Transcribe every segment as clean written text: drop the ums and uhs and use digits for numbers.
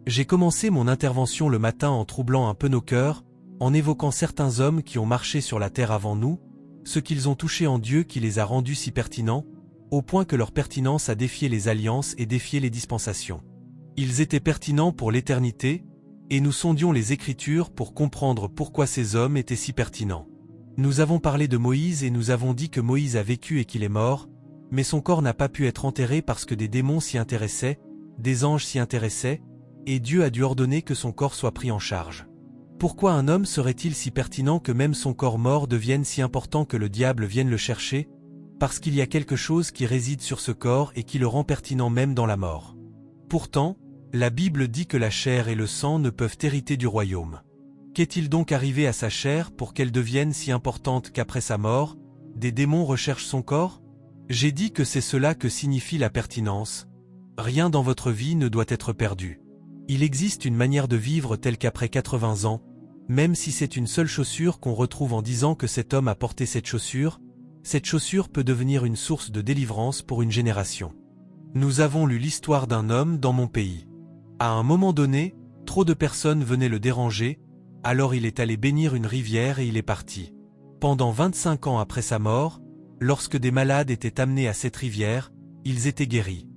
J'ai commencé mon intervention le matin en troublant un peu nos cœurs, en évoquant certains hommes qui ont marché sur la terre avant nous, ce qu'ils ont touché en Dieu qui les a rendus si pertinents, au point que leur pertinence a défié les alliances et défié les dispensations. Ils étaient pertinents pour l'éternité, et nous sondions les Écritures pour comprendre pourquoi ces hommes étaient si pertinents. Nous avons parlé de Moïse et nous avons dit que Moïse a vécu et qu'il est mort, mais son corps n'a pas pu être enterré parce que des démons s'y intéressaient, des anges s'y intéressaient, et Dieu a dû ordonner que son corps soit pris en charge. Pourquoi un homme serait-il si pertinent que même son corps mort devienne si important que le diable vienne le chercher? Parce qu'il y a quelque chose qui réside sur ce corps et qui le rend pertinent même dans la mort. Pourtant, la Bible dit que la chair et le sang ne peuvent hériter du royaume. Qu'est-il donc arrivé à sa chair pour qu'elle devienne si importante qu'après sa mort, des démons recherchent son corps? J'ai dit que c'est cela que signifie la pertinence. Rien dans votre vie ne doit être perdu. Il existe une manière de vivre telle qu'après 80 ans, même si c'est une seule chaussure qu'on retrouve en disant que cet homme a porté cette chaussure peut devenir une source de délivrance pour une génération. Nous avons lu l'histoire d'un homme dans mon pays. À un moment donné, trop de personnes venaient le déranger, alors il est allé bénir une rivière et il est parti. Pendant 25 ans après sa mort, lorsque des malades étaient amenés à cette rivière, ils étaient guéris.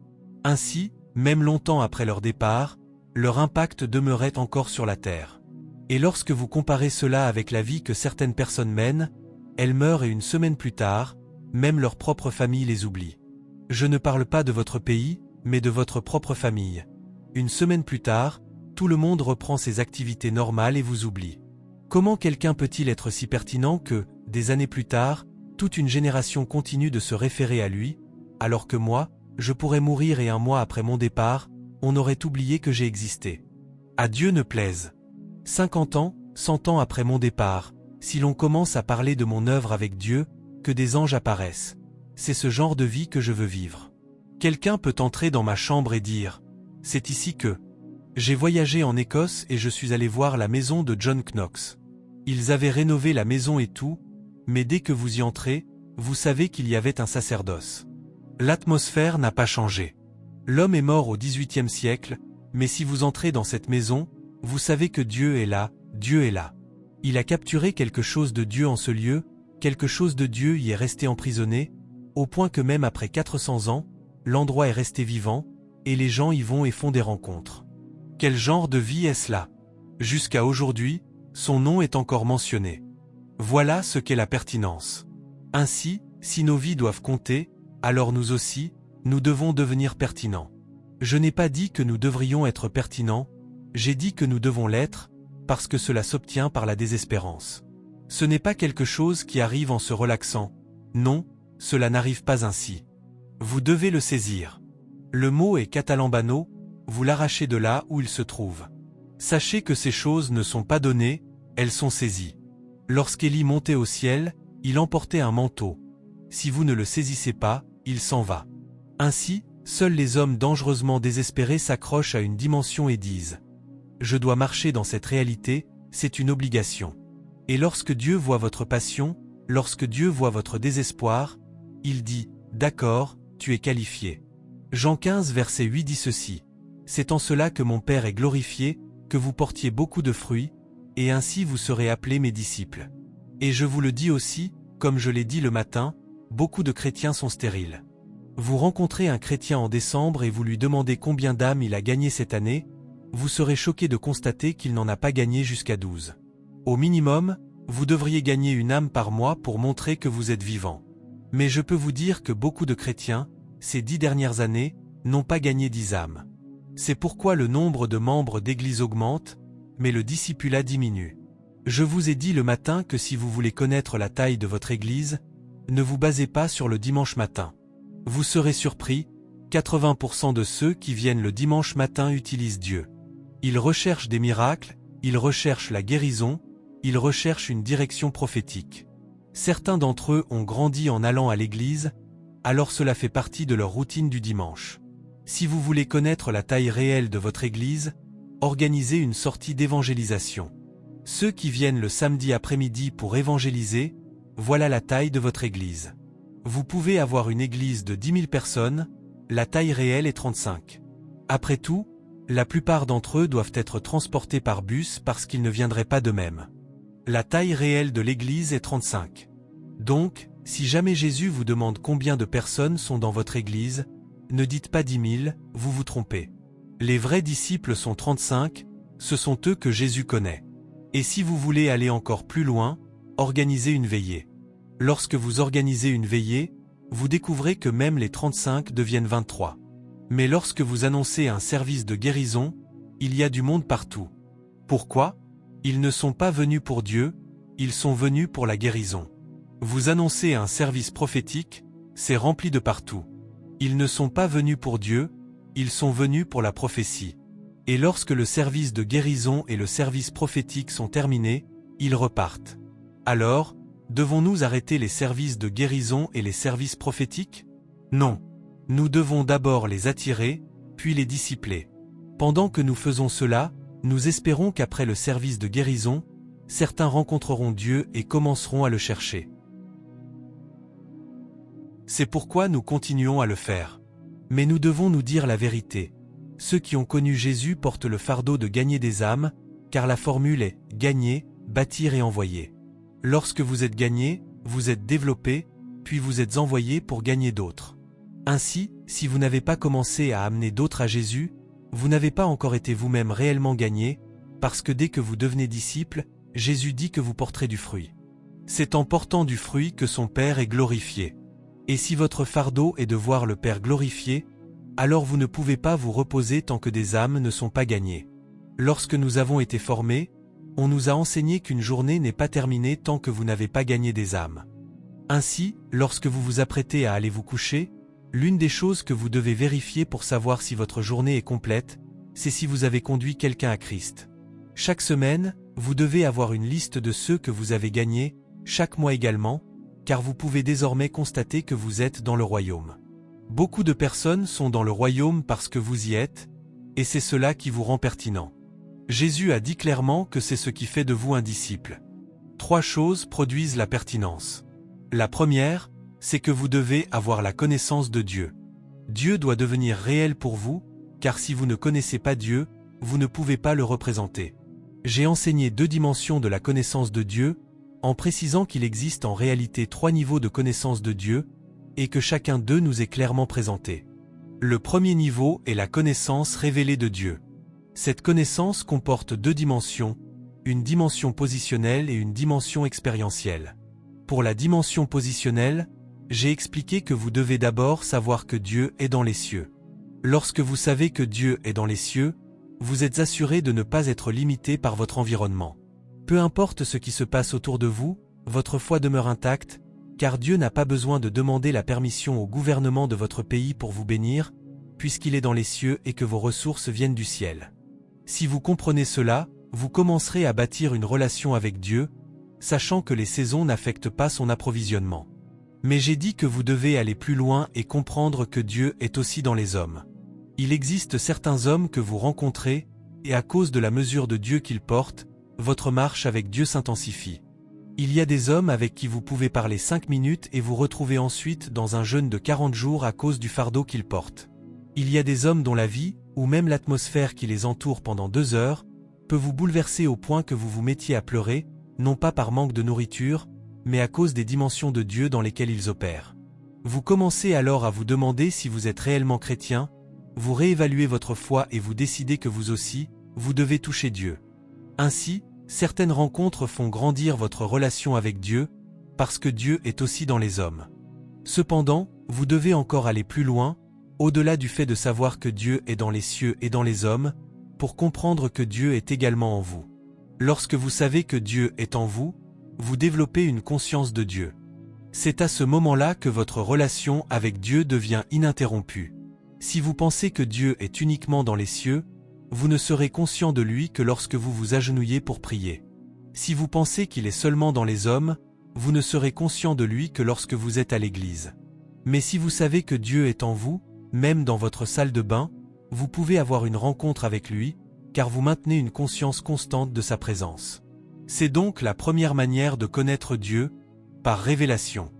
Ainsi, même longtemps après leur départ, leur impact demeurait encore sur la terre. Et lorsque vous comparez cela avec la vie que certaines personnes mènent, elles meurent et une semaine plus tard, même leur propre famille les oublie. Je ne parle pas de votre pays, mais de votre propre famille. Une semaine plus tard, tout le monde reprend ses activités normales et vous oublie. Comment quelqu'un peut-il être si pertinent que, des années plus tard, toute une génération continue de se référer à lui, alors que moi, je pourrais mourir et un mois après mon départ, on aurait oublié que j'ai existé. À Dieu ne plaise. 50 ans, 100 ans après mon départ, si l'on commence à parler de mon œuvre avec Dieu, que des anges apparaissent. C'est ce genre de vie que je veux vivre. Quelqu'un peut entrer dans ma chambre et dire « C'est ici que… » J'ai voyagé en Écosse et je suis allé voir la maison de John Knox. Ils avaient rénové la maison et tout, mais dès que vous y entrez, vous savez qu'il y avait un sacerdoce. L'atmosphère n'a pas changé. L'homme est mort au XVIIIe siècle, mais si vous entrez dans cette maison, vous savez que Dieu est là, Dieu est là. Il a capturé quelque chose de Dieu en ce lieu, quelque chose de Dieu y est resté emprisonné, au point que même après 400 ans, l'endroit est resté vivant, et les gens y vont et font des rencontres. Quel genre de vie est-ce là? Jusqu'à aujourd'hui, son nom est encore mentionné. Voilà ce qu'est la pertinence. Ainsi, si nos vies doivent compter, alors nous aussi, nous devons devenir pertinents. Je n'ai pas dit que nous devrions être pertinents, j'ai dit que nous devons l'être, parce que cela s'obtient par la désespérance. Ce n'est pas quelque chose qui arrive en se relaxant. Non, cela n'arrive pas ainsi. Vous devez le saisir. Le mot est catalambano, vous l'arrachez de là où il se trouve. Sachez que ces choses ne sont pas données, elles sont saisies. Lorsqu'Élie montait au ciel, il emportait un manteau. Si vous ne le saisissez pas, il s'en va. Ainsi, seuls les hommes dangereusement désespérés s'accrochent à une dimension et disent « Je dois marcher dans cette réalité, c'est une obligation ». Et lorsque Dieu voit votre passion, lorsque Dieu voit votre désespoir, il dit « D'accord, tu es qualifié ». Jean 15 verset 8 dit ceci « C'est en cela que mon Père est glorifié, que vous portiez beaucoup de fruits, et ainsi vous serez appelés mes disciples. Et je vous le dis aussi, comme je l'ai dit le matin, beaucoup de chrétiens sont stériles. Vous rencontrez un chrétien en décembre et vous lui demandez combien d'âmes il a gagné cette année, vous serez choqué de constater qu'il n'en a pas gagné jusqu'à 12. Au minimum, vous devriez gagner une âme par mois pour montrer que vous êtes vivant. Mais je peux vous dire que beaucoup de chrétiens, ces 10 dernières années, n'ont pas gagné 10 âmes. C'est pourquoi le nombre de membres d'église augmente, mais le discipulat diminue. Je vous ai dit le matin que si vous voulez connaître la taille de votre église, ne vous basez pas sur le dimanche matin. Vous serez surpris, 80% de ceux qui viennent le dimanche matin utilisent Dieu. Ils recherchent des miracles, ils recherchent la guérison, ils recherchent une direction prophétique. Certains d'entre eux ont grandi en allant à l'église, alors cela fait partie de leur routine du dimanche. Si vous voulez connaître la taille réelle de votre église, organisez une sortie d'évangélisation. Ceux qui viennent le samedi après-midi pour évangéliser, voilà la taille de votre église. Vous pouvez avoir une église de 10 000 personnes, la taille réelle est 35. Après tout, La plupart d'entre eux doivent être transportés par bus parce qu'ils ne viendraient pas d'eux-mêmes. La taille réelle de l'Église est 35. Donc, si jamais Jésus vous demande combien de personnes sont dans votre Église, ne dites pas 10 000, vous vous trompez. Les vrais disciples sont 35, ce sont eux que Jésus connaît. Et si vous voulez aller encore plus loin, organisez une veillée. Lorsque vous organisez une veillée, vous découvrez que même les 35 deviennent 23. Mais lorsque vous annoncez un service de guérison, il y a du monde partout. Pourquoi ? Ils ne sont pas venus pour Dieu, ils sont venus pour la guérison. Vous annoncez un service prophétique, c'est rempli de partout. Ils ne sont pas venus pour Dieu, ils sont venus pour la prophétie. Et lorsque le service de guérison et le service prophétique sont terminés, ils repartent. Alors, devons-nous arrêter les services de guérison et les services prophétiques ? Non. Nous devons d'abord les attirer, puis les discipler. Pendant que nous faisons cela, nous espérons qu'après le service de guérison, certains rencontreront Dieu et commenceront à le chercher. C'est pourquoi nous continuons à le faire. Mais nous devons nous dire la vérité. Ceux qui ont connu Jésus portent le fardeau de gagner des âmes, car la formule est « gagner, bâtir et envoyer ». Lorsque vous êtes gagné, vous êtes développé, puis vous êtes envoyé pour gagner d'autres. Ainsi, si vous n'avez pas commencé à amener d'autres à Jésus, vous n'avez pas encore été vous-même réellement gagné, parce que dès que vous devenez disciple, Jésus dit que vous porterez du fruit. C'est en portant du fruit que son Père est glorifié. Et si votre fardeau est de voir le Père glorifié, alors vous ne pouvez pas vous reposer tant que des âmes ne sont pas gagnées. Lorsque nous avons été formés, on nous a enseigné qu'une journée n'est pas terminée tant que vous n'avez pas gagné des âmes. Ainsi, lorsque vous vous apprêtez à aller vous coucher, l'une des choses que vous devez vérifier pour savoir si votre journée est complète, c'est si vous avez conduit quelqu'un à Christ. Chaque semaine, vous devez avoir une liste de ceux que vous avez gagnés, chaque mois également, car vous pouvez désormais constater que vous êtes dans le royaume. Beaucoup de personnes sont dans le royaume parce que vous y êtes, et c'est cela qui vous rend pertinent. Jésus a dit clairement que c'est ce qui fait de vous un disciple. 3 choses produisent la pertinence. La première, c'est que vous devez avoir la connaissance de Dieu. Dieu doit devenir réel pour vous, car si vous ne connaissez pas Dieu, vous ne pouvez pas le représenter. J'ai enseigné 2 dimensions de la connaissance de Dieu, en précisant qu'il existe en réalité 3 niveaux de connaissance de Dieu, et que chacun d'eux nous est clairement présenté. Le premier niveau est la connaissance révélée de Dieu. Cette connaissance comporte 2 dimensions, une dimension positionnelle et une dimension expérientielle. Pour la dimension positionnelle, j'ai expliqué que vous devez d'abord savoir que Dieu est dans les cieux. Lorsque vous savez que Dieu est dans les cieux, vous êtes assuré de ne pas être limité par votre environnement. Peu importe ce qui se passe autour de vous, votre foi demeure intacte, car Dieu n'a pas besoin de demander la permission au gouvernement de votre pays pour vous bénir, puisqu'il est dans les cieux et que vos ressources viennent du ciel. Si vous comprenez cela, vous commencerez à bâtir une relation avec Dieu, sachant que les saisons n'affectent pas son approvisionnement. Mais j'ai dit que vous devez aller plus loin et comprendre que Dieu est aussi dans les hommes. Il existe certains hommes que vous rencontrez, et à cause de la mesure de Dieu qu'ils portent, votre marche avec Dieu s'intensifie. Il y a des hommes avec qui vous pouvez parler 5 minutes et vous retrouver ensuite dans un jeûne de 40 jours à cause du fardeau qu'ils portent. Il y a des hommes dont la vie, ou même l'atmosphère qui les entoure pendant 2 heures, peut vous bouleverser au point que vous vous mettiez à pleurer, non pas par manque de nourriture, mais à cause des dimensions de Dieu dans lesquelles ils opèrent. Vous commencez alors à vous demander si vous êtes réellement chrétien, vous réévaluez votre foi et vous décidez que vous aussi, vous devez toucher Dieu. Ainsi, certaines rencontres font grandir votre relation avec Dieu, parce que Dieu est aussi dans les hommes. Cependant, vous devez encore aller plus loin, au-delà du fait de savoir que Dieu est dans les cieux et dans les hommes, pour comprendre que Dieu est également en vous. Lorsque vous savez que Dieu est en vous, vous développez une conscience de Dieu. C'est à ce moment-là que votre relation avec Dieu devient ininterrompue. Si vous pensez que Dieu est uniquement dans les cieux, vous ne serez conscient de lui que lorsque vous vous agenouillez pour prier. Si vous pensez qu'il est seulement dans les hommes, vous ne serez conscient de lui que lorsque vous êtes à l'église. Mais si vous savez que Dieu est en vous, même dans votre salle de bain, vous pouvez avoir une rencontre avec lui, car vous maintenez une conscience constante de sa présence. C'est donc la première manière de connaître Dieu, par révélation.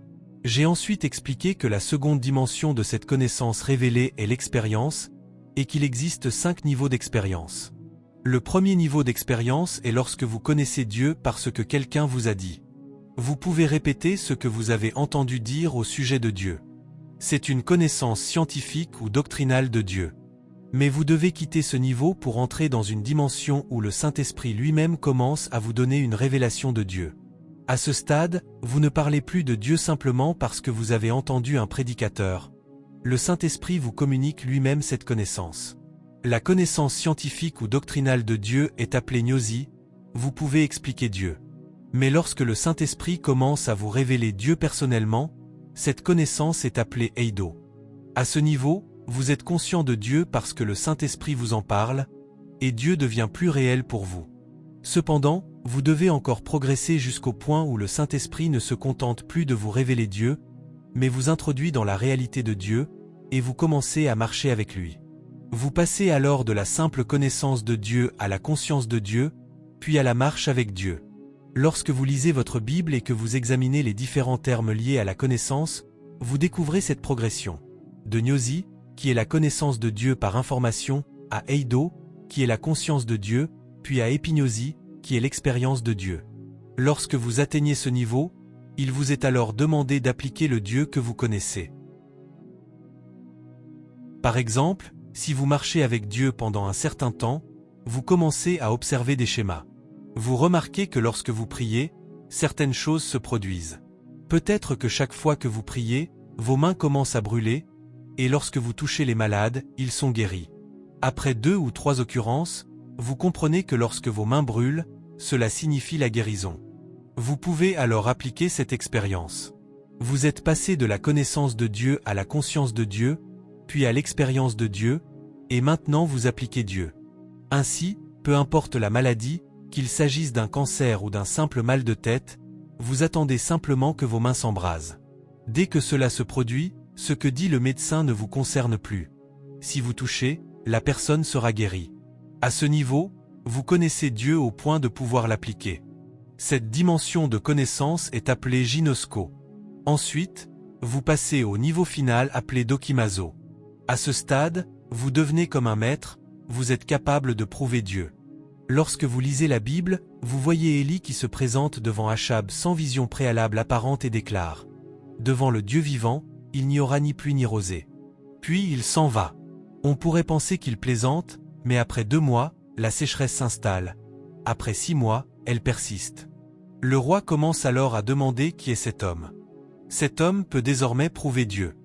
J'ai ensuite expliqué que la seconde dimension de cette connaissance révélée est l'expérience, et qu'il existe 5 niveaux d'expérience. Le premier niveau d'expérience est lorsque vous connaissez Dieu parce que quelqu'un vous a dit. Vous pouvez répéter ce que vous avez entendu dire au sujet de Dieu. C'est une connaissance scientifique ou doctrinale de Dieu. Mais vous devez quitter ce niveau pour entrer dans une dimension où le Saint-Esprit lui-même commence à vous donner une révélation de Dieu. À ce stade, vous ne parlez plus de Dieu simplement parce que vous avez entendu un prédicateur. Le Saint-Esprit vous communique lui-même cette connaissance. La connaissance scientifique ou doctrinale de Dieu est appelée gnosie, vous pouvez expliquer Dieu. Mais lorsque le Saint-Esprit commence à vous révéler Dieu personnellement, cette connaissance est appelée eido. À ce niveau, vous êtes conscient de Dieu parce que le Saint-Esprit vous en parle, et Dieu devient plus réel pour vous. Cependant, vous devez encore progresser jusqu'au point où le Saint-Esprit ne se contente plus de vous révéler Dieu, mais vous introduit dans la réalité de Dieu, et vous commencez à marcher avec lui. Vous passez alors de la simple connaissance de Dieu à la conscience de Dieu, puis à la marche avec Dieu. Lorsque vous lisez votre Bible et que vous examinez les différents termes liés à la connaissance, vous découvrez cette progression. De gnosie, qui est la connaissance de Dieu par information, à eido, qui est la conscience de Dieu, puis à épignosie, qui est l'expérience de Dieu. Lorsque vous atteignez ce niveau, il vous est alors demandé d'appliquer le Dieu que vous connaissez. Par exemple, si vous marchez avec Dieu pendant un certain temps, vous commencez à observer des schémas. Vous remarquez que lorsque vous priez, certaines choses se produisent. Peut-être que chaque fois que vous priez, vos mains commencent à brûler, et lorsque vous touchez les malades, ils sont guéris. Après 2 ou 3 occurrences, vous comprenez que lorsque vos mains brûlent, cela signifie la guérison. Vous pouvez alors appliquer cette expérience. Vous êtes passé de la connaissance de Dieu à la conscience de Dieu, puis à l'expérience de Dieu, et maintenant vous appliquez Dieu. Ainsi, peu importe la maladie, qu'il s'agisse d'un cancer ou d'un simple mal de tête, vous attendez simplement que vos mains s'embrasent. Dès que cela se produit, ce que dit le médecin ne vous concerne plus. Si vous touchez, la personne sera guérie. À ce niveau, vous connaissez Dieu au point de pouvoir l'appliquer. Cette dimension de connaissance est appelée ginosko. Ensuite, vous passez au niveau final appelé dokimazo. À ce stade, vous devenez comme un maître, vous êtes capable de prouver Dieu. Lorsque vous lisez la Bible, vous voyez Élie qui se présente devant Achab sans vision préalable apparente et déclare « Devant le Dieu vivant, il n'y aura ni pluie ni rosée. » Puis il s'en va. On pourrait penser qu'il plaisante, mais après 2 mois, la sécheresse s'installe. Après 6 mois, elle persiste. Le roi commence alors à demander qui est cet homme. Cet homme peut désormais prouver Dieu.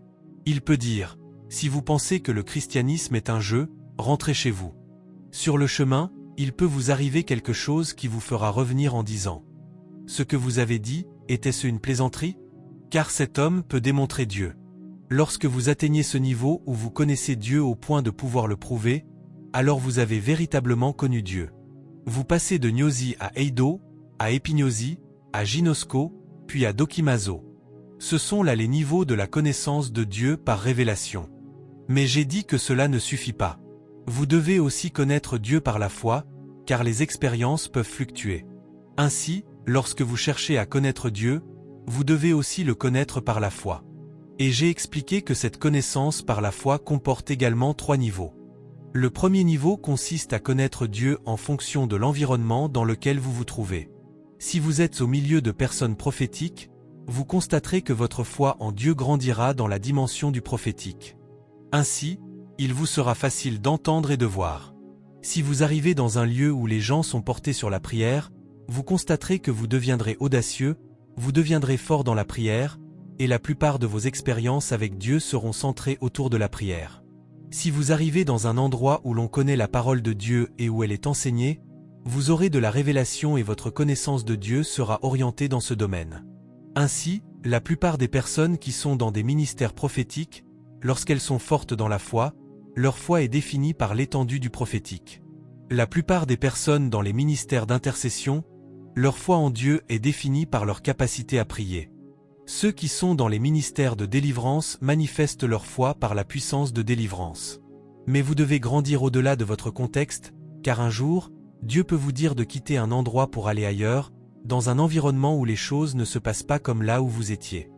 Il peut dire « Si vous pensez que le christianisme est un jeu, rentrez chez vous. » Sur le chemin, il peut vous arriver quelque chose qui vous fera revenir en disant « Ce que vous avez dit, était-ce une plaisanterie ?» Car cet homme peut démontrer Dieu. Lorsque vous atteignez ce niveau où vous connaissez Dieu au point de pouvoir le prouver, alors vous avez véritablement connu Dieu. Vous passez de gnosie à eido, à épignosie, à ginosko, puis à dokimazo. Ce sont là les niveaux de la connaissance de Dieu par révélation. Mais j'ai dit que cela ne suffit pas. Vous devez aussi connaître Dieu par la foi, car les expériences peuvent fluctuer. Ainsi, lorsque vous cherchez à connaître Dieu, vous devez aussi le connaître par la foi. Et j'ai expliqué que cette connaissance par la foi comporte également 3 niveaux. Le premier niveau consiste à connaître Dieu en fonction de l'environnement dans lequel vous vous trouvez. Si vous êtes au milieu de personnes prophétiques, vous constaterez que votre foi en Dieu grandira dans la dimension du prophétique. Ainsi, il vous sera facile d'entendre et de voir. Si vous arrivez dans un lieu où les gens sont portés sur la prière, vous constaterez que vous deviendrez audacieux, vous deviendrez fort dans la prière, et la plupart de vos expériences avec Dieu seront centrées autour de la prière. Si vous arrivez dans un endroit où l'on connaît la parole de Dieu et où elle est enseignée, vous aurez de la révélation et votre connaissance de Dieu sera orientée dans ce domaine. Ainsi, la plupart des personnes qui sont dans des ministères prophétiques, lorsqu'elles sont fortes dans la foi, leur foi est définie par l'étendue du prophétique. La plupart des personnes dans les ministères d'intercession, leur foi en Dieu est définie par leur capacité à prier. Ceux qui sont dans les ministères de délivrance manifestent leur foi par la puissance de délivrance. Mais vous devez grandir au-delà de votre contexte, car un jour, Dieu peut vous dire de quitter un endroit pour aller ailleurs, dans un environnement où les choses ne se passent pas comme là où vous étiez.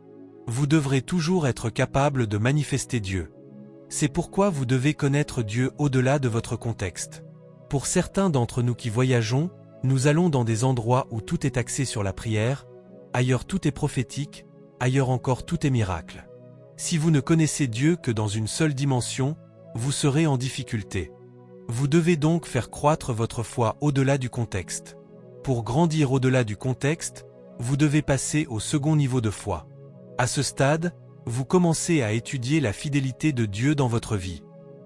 Vous devrez toujours être capable de manifester Dieu. C'est pourquoi vous devez connaître Dieu au-delà de votre contexte. Pour certains d'entre nous qui voyageons, nous allons dans des endroits où tout est axé sur la prière, ailleurs tout est prophétique, ailleurs encore tout est miracle. Si vous ne connaissez Dieu que dans une seule dimension, vous serez en difficulté. Vous devez donc faire croître votre foi au-delà du contexte. Pour grandir au-delà du contexte, vous devez passer au second niveau de foi. À ce stade, vous commencez à étudier la fidélité de Dieu dans votre vie.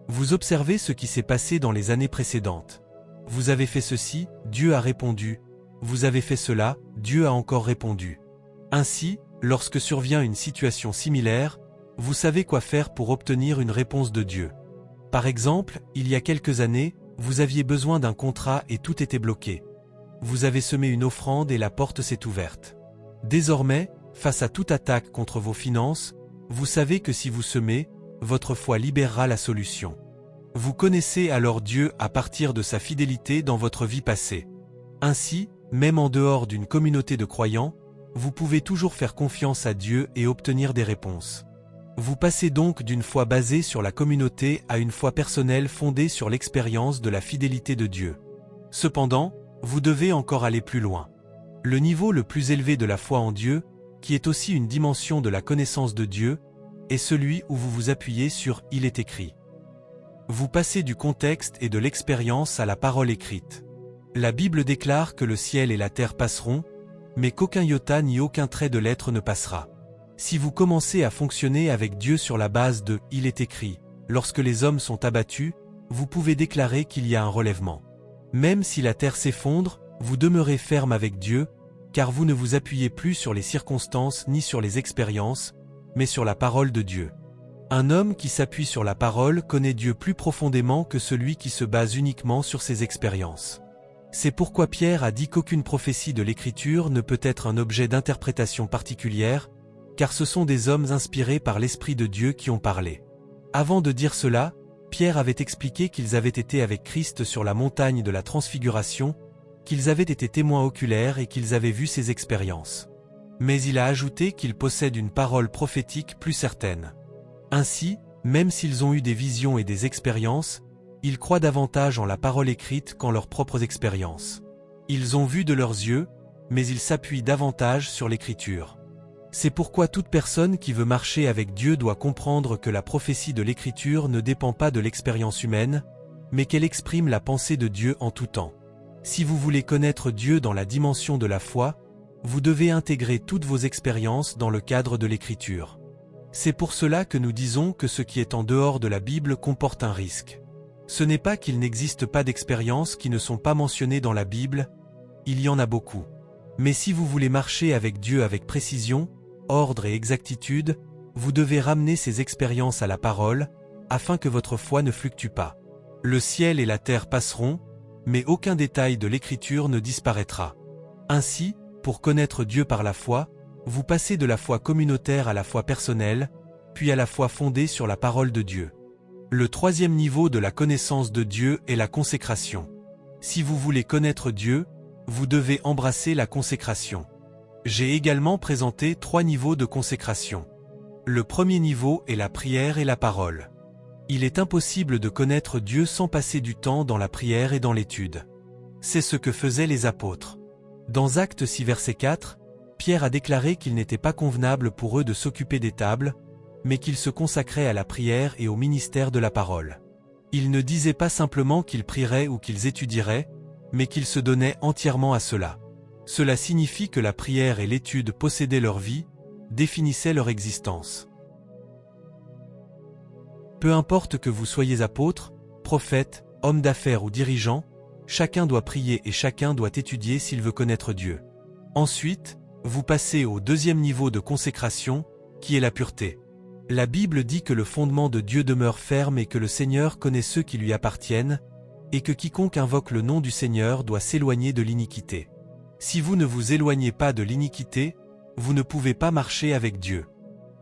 Vous observez ce qui s'est passé dans les années précédentes. Vous avez fait ceci, Dieu a répondu. Vous avez fait cela, Dieu a encore répondu. Ainsi, lorsque survient une situation similaire, vous savez quoi faire pour obtenir une réponse de Dieu. Par exemple, il y a quelques années, vous aviez besoin d'un contrat et tout était bloqué. Vous avez semé une offrande et la porte s'est ouverte. Désormais, face à toute attaque contre vos finances, vous savez que si vous semez, votre foi libérera la solution. Vous connaissez alors Dieu à partir de sa fidélité dans votre vie passée. Ainsi, même en dehors d'une communauté de croyants, vous pouvez toujours faire confiance à Dieu et obtenir des réponses. Vous passez donc d'une foi basée sur la communauté à une foi personnelle fondée sur l'expérience de la fidélité de Dieu. Cependant, vous devez encore aller plus loin. Le niveau le plus élevé de la foi en Dieu, qui est aussi une dimension de la connaissance de Dieu, est celui où vous vous appuyez sur « Il est écrit ». Vous passez du contexte et de l'expérience à la parole écrite. La Bible déclare que le ciel et la terre passeront, mais qu'aucun iota ni aucun trait de lettre ne passera. Si vous commencez à fonctionner avec Dieu sur la base de « Il est écrit », lorsque les hommes sont abattus, vous pouvez déclarer qu'il y a un relèvement. Même si la terre s'effondre, vous demeurez ferme avec Dieu, car vous ne vous appuyez plus sur les circonstances ni sur les expériences, mais sur la parole de Dieu. Un homme qui s'appuie sur la parole connaît Dieu plus profondément que celui qui se base uniquement sur ses expériences. C'est pourquoi Pierre a dit qu'aucune prophétie de l'Écriture ne peut être un objet d'interprétation particulière, car ce sont des hommes inspirés par l'Esprit de Dieu qui ont parlé. Avant de dire cela, Pierre avait expliqué qu'ils avaient été avec Christ sur la montagne de la Transfiguration, qu'ils avaient été témoins oculaires et qu'ils avaient vu ses expériences. Mais il a ajouté qu'ils possèdent une parole prophétique plus certaine. Ainsi, même s'ils ont eu des visions et des expériences, ils croient davantage en la parole écrite qu'en leurs propres expériences. Ils ont vu de leurs yeux, mais ils s'appuient davantage sur l'Écriture. C'est pourquoi toute personne qui veut marcher avec Dieu doit comprendre que la prophétie de l'Écriture ne dépend pas de l'expérience humaine, mais qu'elle exprime la pensée de Dieu en tout temps. Si vous voulez connaître Dieu dans la dimension de la foi, vous devez intégrer toutes vos expériences dans le cadre de l'Écriture. C'est pour cela que nous disons que ce qui est en dehors de la Bible comporte un risque. Ce n'est pas qu'il n'existe pas d'expériences qui ne sont pas mentionnées dans la Bible, il y en a beaucoup. Mais si vous voulez marcher avec Dieu avec précision, ordre et exactitude, vous devez ramener ces expériences à la parole, afin que votre foi ne fluctue pas. Le ciel et la terre passeront, mais aucun détail de l'Écriture ne disparaîtra. Ainsi, pour connaître Dieu par la foi, vous passez de la foi communautaire à la foi personnelle, puis à la foi fondée sur la parole de Dieu. Le troisième niveau de la connaissance de Dieu est la consécration. Si vous voulez connaître Dieu, vous devez embrasser la consécration. J'ai également présenté 3 niveaux de consécration. Le premier niveau est la prière et la parole. Il est impossible de connaître Dieu sans passer du temps dans la prière et dans l'étude. C'est ce que faisaient les apôtres. Dans Actes 6 verset 4, Pierre a déclaré qu'il n'était pas convenable pour eux de s'occuper des tables, mais qu'ils se consacraient à la prière et au ministère de la parole. Ils ne disaient pas simplement qu'ils prieraient ou qu'ils étudieraient, mais qu'ils se donnaient entièrement à cela. Cela signifie que la prière et l'étude possédaient leur vie, définissaient leur existence. Peu importe que vous soyez apôtre, prophète, homme d'affaires ou dirigeant, chacun doit prier et chacun doit étudier s'il veut connaître Dieu. Ensuite, vous passez au deuxième niveau de consécration, qui est la pureté. La Bible dit que le fondement de Dieu demeure ferme et que le Seigneur connaît ceux qui lui appartiennent, et que quiconque invoque le nom du Seigneur doit s'éloigner de l'iniquité. Si vous ne vous éloignez pas de l'iniquité, vous ne pouvez pas marcher avec Dieu.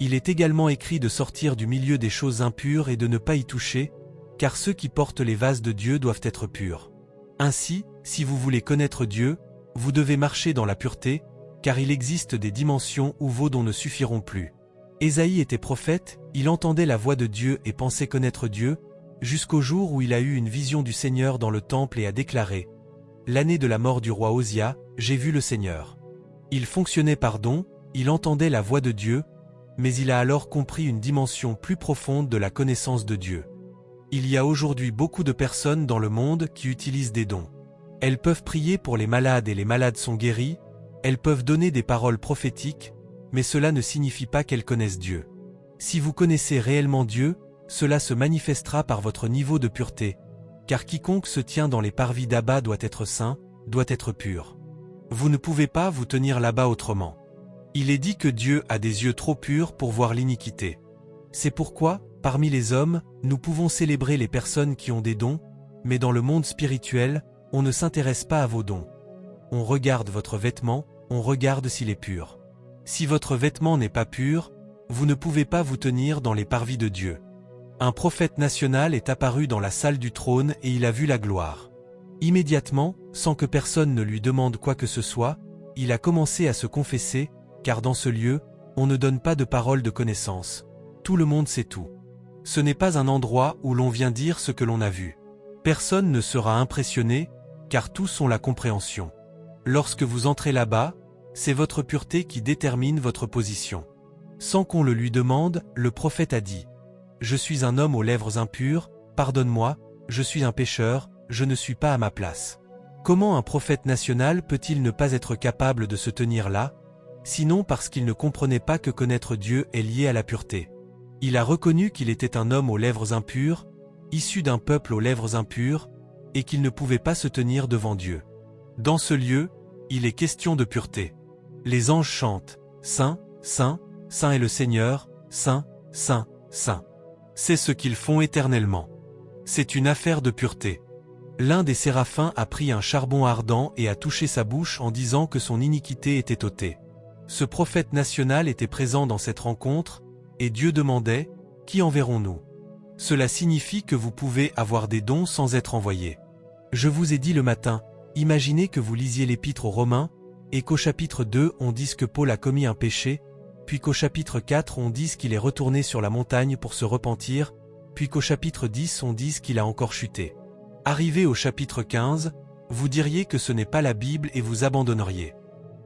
Il est également écrit de sortir du milieu des choses impures et de ne pas y toucher, car ceux qui portent les vases de Dieu doivent être purs. Ainsi, si vous voulez connaître Dieu, vous devez marcher dans la pureté, car il existe des dimensions où vos dons ne suffiront plus. Ésaïe était prophète, il entendait la voix de Dieu et pensait connaître Dieu, jusqu'au jour où il a eu une vision du Seigneur dans le temple et a déclaré « L'année de la mort du roi Osia, j'ai vu le Seigneur. » Il fonctionnait par don, il entendait la voix de Dieu, mais il a alors compris une dimension plus profonde de la connaissance de Dieu. Il y a aujourd'hui beaucoup de personnes dans le monde qui utilisent des dons. Elles peuvent prier pour les malades et les malades sont guéris, elles peuvent donner des paroles prophétiques, mais cela ne signifie pas qu'elles connaissent Dieu. Si vous connaissez réellement Dieu, cela se manifestera par votre niveau de pureté, car quiconque se tient dans les parvis d'Abba doit être saint, doit être pur. Vous ne pouvez pas vous tenir là-bas autrement. Il est dit que Dieu a des yeux trop purs pour voir l'iniquité. C'est pourquoi, parmi les hommes, nous pouvons célébrer les personnes qui ont des dons, mais dans le monde spirituel, on ne s'intéresse pas à vos dons. On regarde votre vêtement, on regarde s'il est pur. Si votre vêtement n'est pas pur, vous ne pouvez pas vous tenir dans les parvis de Dieu. Un prophète national est apparu dans la salle du trône et il a vu la gloire. Immédiatement, sans que personne ne lui demande quoi que ce soit, il a commencé à se confesser, car dans ce lieu, on ne donne pas de parole de connaissance. Tout le monde sait tout. Ce n'est pas un endroit où l'on vient dire ce que l'on a vu. Personne ne sera impressionné, car tous ont la compréhension. Lorsque vous entrez là-bas, c'est votre pureté qui détermine votre position. Sans qu'on le lui demande, le prophète a dit « Je suis un homme aux lèvres impures, pardonne-moi, je suis un pécheur, je ne suis pas à ma place. » Comment un prophète national peut-il ne pas être capable de se tenir là, sinon parce qu'il ne comprenait pas que connaître Dieu est lié à la pureté. Il a reconnu qu'il était un homme aux lèvres impures, issu d'un peuple aux lèvres impures, et qu'il ne pouvait pas se tenir devant Dieu. Dans ce lieu, il est question de pureté. Les anges chantent « Saint, Saint, Saint est le Seigneur, Saint, Saint, Saint ». C'est ce qu'ils font éternellement. C'est une affaire de pureté. L'un des séraphins a pris un charbon ardent et a touché sa bouche en disant que son iniquité était ôtée. Ce prophète national était présent dans cette rencontre, et Dieu demandait « Qui enverrons-nous » Cela signifie que vous pouvez avoir des dons sans être envoyé. Je vous ai dit le matin, imaginez que vous lisiez l'épître aux Romains, et qu'au chapitre 2 on dise que Paul a commis un péché, puis qu'au chapitre 4 on dise qu'il est retourné sur la montagne pour se repentir, puis qu'au chapitre 10 on dise qu'il a encore chuté. Arrivé au chapitre 15, vous diriez que ce n'est pas la Bible et vous abandonneriez.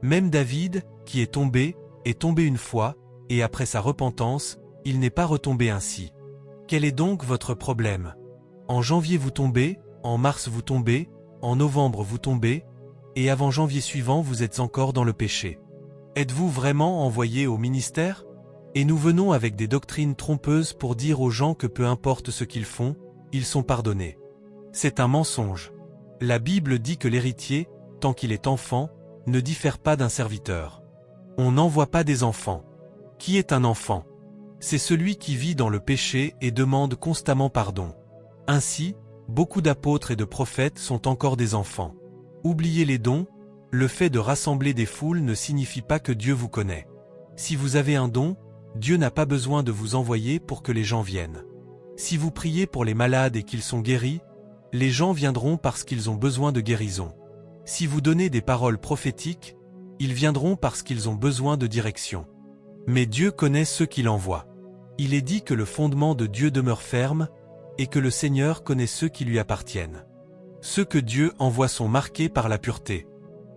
Même David, qui est tombé une fois, et après sa repentance, il n'est pas retombé ainsi. Quel est donc votre problème? En janvier vous tombez, en mars vous tombez, en novembre vous tombez, et avant janvier suivant vous êtes encore dans le péché. Êtes-vous vraiment envoyé au ministère? Et nous venons avec des doctrines trompeuses pour dire aux gens que peu importe ce qu'ils font, ils sont pardonnés. C'est un mensonge. La Bible dit que l'héritier, tant qu'il est enfant, ne diffère pas d'un serviteur. On n'envoie pas des enfants. Qui est un enfant? C'est celui qui vit dans le péché et demande constamment pardon. Ainsi, beaucoup d'apôtres et de prophètes sont encore des enfants. Oubliez les dons, le fait de rassembler des foules ne signifie pas que Dieu vous connaît. Si vous avez un don, Dieu n'a pas besoin de vous envoyer pour que les gens viennent. Si vous priez pour les malades et qu'ils sont guéris, les gens viendront parce qu'ils ont besoin de guérison. Si vous donnez des paroles prophétiques, ils viendront parce qu'ils ont besoin de direction. Mais Dieu connaît ceux qu'il envoie. Il est dit que le fondement de Dieu demeure ferme, et que le Seigneur connaît ceux qui lui appartiennent. Ceux que Dieu envoie sont marqués par la pureté.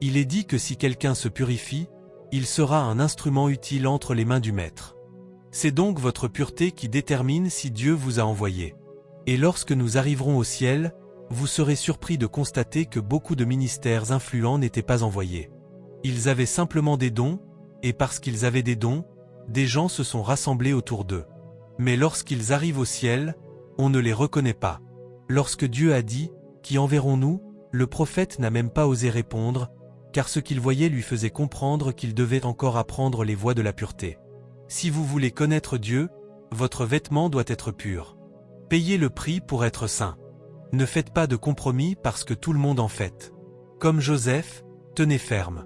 Il est dit que si quelqu'un se purifie, il sera un instrument utile entre les mains du Maître. C'est donc votre pureté qui détermine si Dieu vous a envoyé. Et lorsque nous arriverons au ciel, vous serez surpris de constater que beaucoup de ministères influents n'étaient pas envoyés. Ils avaient simplement des dons, et parce qu'ils avaient des dons, des gens se sont rassemblés autour d'eux. Mais lorsqu'ils arrivent au ciel, on ne les reconnaît pas. Lorsque Dieu a dit « Qui enverrons-nous ?», le prophète n'a même pas osé répondre, car ce qu'il voyait lui faisait comprendre qu'il devait encore apprendre les voies de la pureté. Si vous voulez connaître Dieu, votre vêtement doit être pur. Payez le prix pour être saint. Ne faites pas de compromis parce que tout le monde en fait. Comme Joseph, tenez ferme.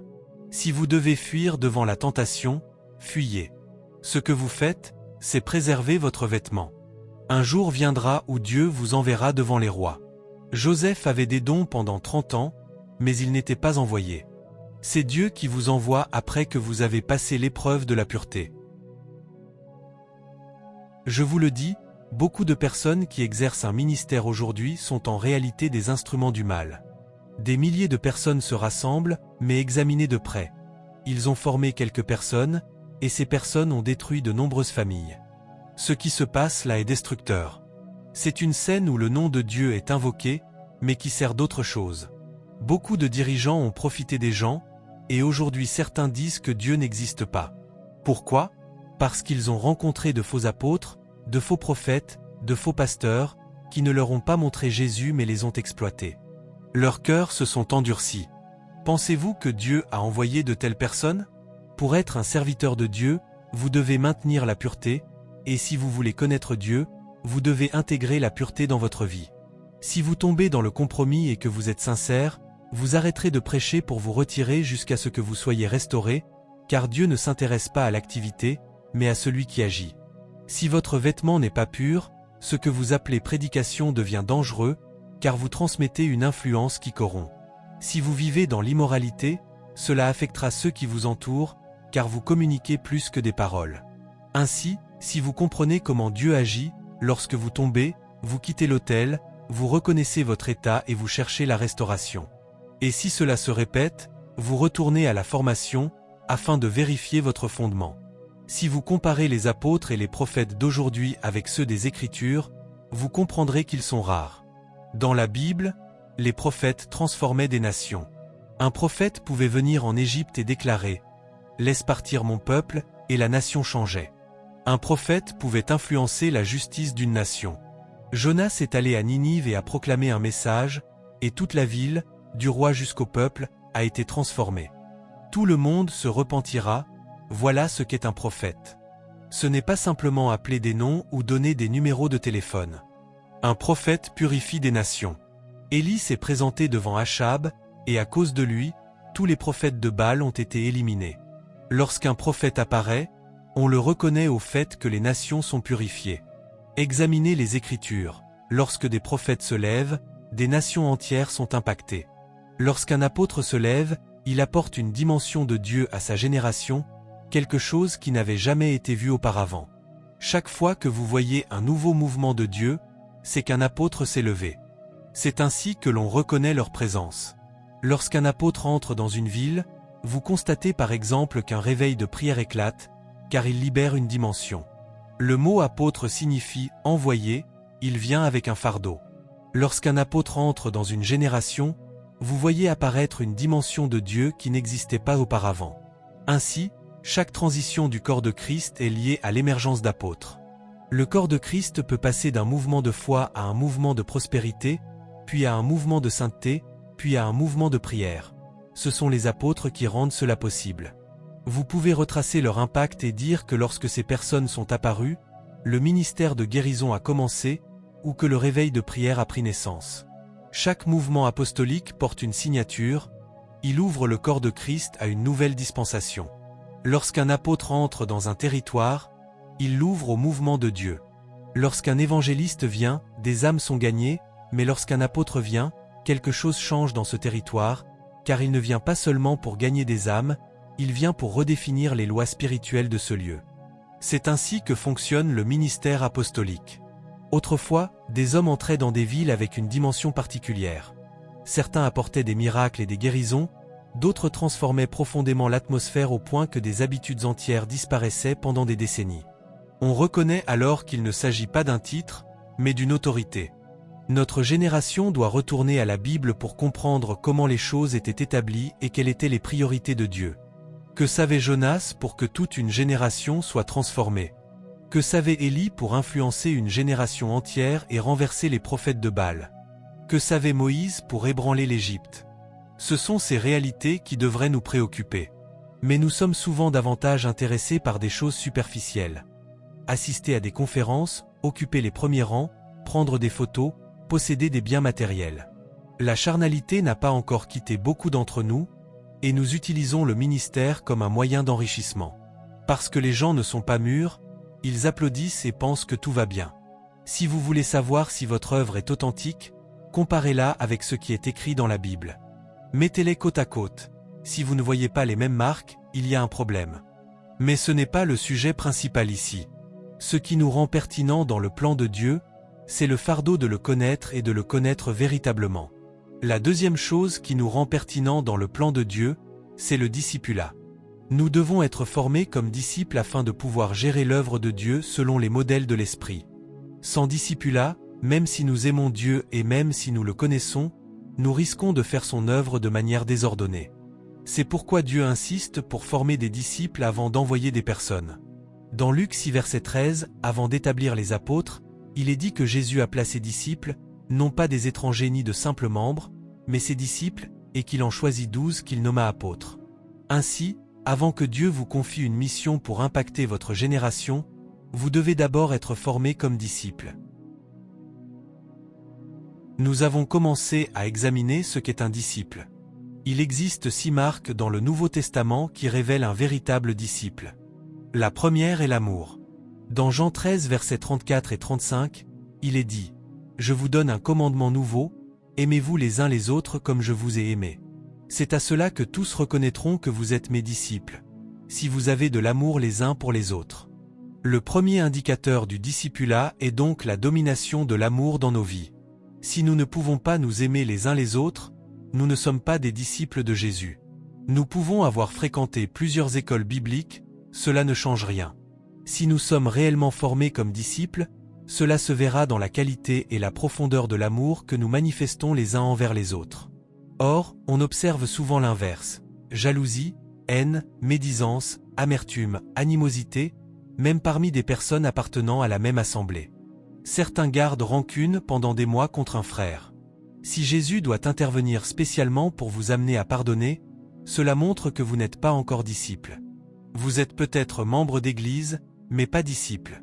Si vous devez fuir devant la tentation, fuyez. Ce que vous faites, c'est préserver votre vêtement. Un jour viendra où Dieu vous enverra devant les rois. Joseph avait des dons pendant 30 ans, mais il n'était pas envoyé. C'est Dieu qui vous envoie après que vous avez passé l'épreuve de la pureté. Je vous le dis, beaucoup de personnes qui exercent un ministère aujourd'hui sont en réalité des instruments du mal. Des milliers de personnes se rassemblent, mais examinez de près. Ils ont formé quelques personnes, et ces personnes ont détruit de nombreuses familles. Ce qui se passe là est destructeur. C'est une scène où le nom de Dieu est invoqué, mais qui sert d'autre chose. Beaucoup de dirigeants ont profité des gens, et aujourd'hui certains disent que Dieu n'existe pas. Pourquoi? Parce qu'ils ont rencontré de faux apôtres, de faux prophètes, de faux pasteurs, qui ne leur ont pas montré Jésus mais les ont exploités. Leurs cœurs se sont endurcis. Pensez-vous que Dieu a envoyé de telles personnes? Pour être un serviteur de Dieu, vous devez maintenir la pureté, et si vous voulez connaître Dieu, vous devez intégrer la pureté dans votre vie. Si vous tombez dans le compromis et que vous êtes sincère, vous arrêterez de prêcher pour vous retirer jusqu'à ce que vous soyez restauré, car Dieu ne s'intéresse pas à l'activité, mais à celui qui agit. Si votre vêtement n'est pas pur, ce que vous appelez prédication devient dangereux, car vous transmettez une influence qui corrompt. Si vous vivez dans l'immoralité, cela affectera ceux qui vous entourent, car vous communiquez plus que des paroles. Ainsi, si vous comprenez comment Dieu agit, lorsque vous tombez, vous quittez l'autel, vous reconnaissez votre état et vous cherchez la restauration. Et si cela se répète, vous retournez à la formation, afin de vérifier votre fondement. Si vous comparez les apôtres et les prophètes d'aujourd'hui avec ceux des Écritures, vous comprendrez qu'ils sont rares. Dans la Bible, les prophètes transformaient des nations. Un prophète pouvait venir en Égypte et déclarer « Laisse partir mon peuple » et la nation changeait. Un prophète pouvait influencer la justice d'une nation. Jonas est allé à Ninive et a proclamé un message, et toute la ville, du roi jusqu'au peuple, a été transformée. Tout le monde se repentira, voilà ce qu'est un prophète. Ce n'est pas simplement appeler des noms ou donner des numéros de téléphone. Un prophète purifie des nations. Élie s'est présenté devant Achab, et à cause de lui, tous les prophètes de Baal ont été éliminés. Lorsqu'un prophète apparaît, on le reconnaît au fait que les nations sont purifiées. Examinez les Écritures. Lorsque des prophètes se lèvent, des nations entières sont impactées. Lorsqu'un apôtre se lève, il apporte une dimension de Dieu à sa génération, quelque chose qui n'avait jamais été vu auparavant. Chaque fois que vous voyez un nouveau mouvement de Dieu, c'est qu'un apôtre s'est levé. C'est ainsi que l'on reconnaît leur présence. Lorsqu'un apôtre entre dans une ville, vous constatez par exemple qu'un réveil de prière éclate, car il libère une dimension. Le mot apôtre signifie « envoyé », il vient avec un fardeau. Lorsqu'un apôtre entre dans une génération, vous voyez apparaître une dimension de Dieu qui n'existait pas auparavant. Ainsi, chaque transition du corps de Christ est liée à l'émergence d'apôtres. Le corps de Christ peut passer d'un mouvement de foi à un mouvement de prospérité, puis à un mouvement de sainteté, puis à un mouvement de prière. Ce sont les apôtres qui rendent cela possible. Vous pouvez retracer leur impact et dire que lorsque ces personnes sont apparues, le ministère de guérison a commencé, ou que le réveil de prière a pris naissance. Chaque mouvement apostolique porte une signature, il ouvre le corps de Christ à une nouvelle dispensation. Lorsqu'un apôtre entre dans un territoire, il l'ouvre au mouvement de Dieu. Lorsqu'un évangéliste vient, des âmes sont gagnées, mais lorsqu'un apôtre vient, quelque chose change dans ce territoire, car il ne vient pas seulement pour gagner des âmes, il vient pour redéfinir les lois spirituelles de ce lieu. C'est ainsi que fonctionne le ministère apostolique. Autrefois, des hommes entraient dans des villes avec une dimension particulière. Certains apportaient des miracles et des guérisons, d'autres transformaient profondément l'atmosphère au point que des habitudes entières disparaissaient pendant des décennies. On reconnaît alors qu'il ne s'agit pas d'un titre, mais d'une autorité. Notre génération doit retourner à la Bible pour comprendre comment les choses étaient établies et quelles étaient les priorités de Dieu. Que savait Jonas pour que toute une génération soit transformée? Que savait Élie pour influencer une génération entière et renverser les prophètes de Baal? Que savait Moïse pour ébranler l'Égypte? Ce sont ces réalités qui devraient nous préoccuper. Mais nous sommes souvent davantage intéressés par des choses superficielles. Assister à des conférences, occuper les premiers rangs, prendre des photos, posséder des biens matériels. La charnalité n'a pas encore quitté beaucoup d'entre nous, et nous utilisons le ministère comme un moyen d'enrichissement. Parce que les gens ne sont pas mûrs, ils applaudissent et pensent que tout va bien. Si vous voulez savoir si votre œuvre est authentique, comparez-la avec ce qui est écrit dans la Bible. Mettez-les côte à côte. Si vous ne voyez pas les mêmes marques, il y a un problème. Mais ce n'est pas le sujet principal ici. Ce qui nous rend pertinents dans le plan de Dieu, c'est le fardeau de le connaître et de le connaître véritablement. La deuxième chose qui nous rend pertinents dans le plan de Dieu, c'est le discipulat. Nous devons être formés comme disciples afin de pouvoir gérer l'œuvre de Dieu selon les modèles de l'Esprit. Sans discipulat, même si nous aimons Dieu et même si nous le connaissons, nous risquons de faire son œuvre de manière désordonnée. C'est pourquoi Dieu insiste pour former des disciples avant d'envoyer des personnes. Dans Luc 6 verset 13, avant d'établir les apôtres, il est dit que Jésus appela ses disciples, non pas des étrangers ni de simples membres, mais ses disciples, et qu'il en choisit 12 qu'il nomma apôtres. Ainsi, avant que Dieu vous confie une mission pour impacter votre génération, vous devez d'abord être formés comme disciples. Nous avons commencé à examiner ce qu'est un disciple. Il existe 6 marques dans le Nouveau Testament qui révèlent un véritable disciple. La première est l'amour. Dans Jean 13 versets 34 et 35, il est dit « Je vous donne un commandement nouveau, aimez-vous les uns les autres comme je vous ai aimés. C'est à cela que tous reconnaîtront que vous êtes mes disciples, si vous avez de l'amour les uns pour les autres. » Le premier indicateur du discipulat est donc la domination de l'amour dans nos vies. Si nous ne pouvons pas nous aimer les uns les autres, nous ne sommes pas des disciples de Jésus. Nous pouvons avoir fréquenté plusieurs écoles bibliques, cela ne change rien. Si nous sommes réellement formés comme disciples, cela se verra dans la qualité et la profondeur de l'amour que nous manifestons les uns envers les autres. Or, on observe souvent l'inverse. Jalousie, haine, médisance, amertume, animosité, même parmi des personnes appartenant à la même assemblée. Certains gardent rancune pendant des mois contre un frère. Si Jésus doit intervenir spécialement pour vous amener à pardonner, cela montre que vous n'êtes pas encore disciple. Vous êtes peut-être membre d'église, mais pas disciple.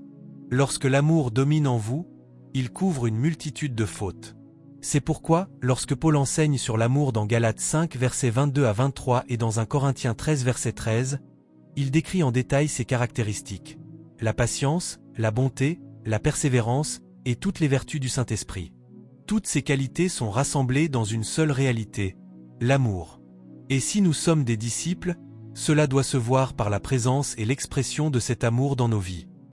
Lorsque l'amour domine en vous, il couvre une multitude de fautes. C'est pourquoi, lorsque Paul enseigne sur l'amour dans Galates 5 versets 22 à 23 et dans 1 Corinthiens 13 verset 13, il décrit en détail ses caractéristiques. La patience, la bonté, la persévérance et toutes les vertus du Saint-Esprit. Toutes ces qualités sont rassemblées dans une seule réalité, l'amour. Et si nous sommes des disciples, cela doit se voir par la présence et l'expression de cet amour dans nos vies.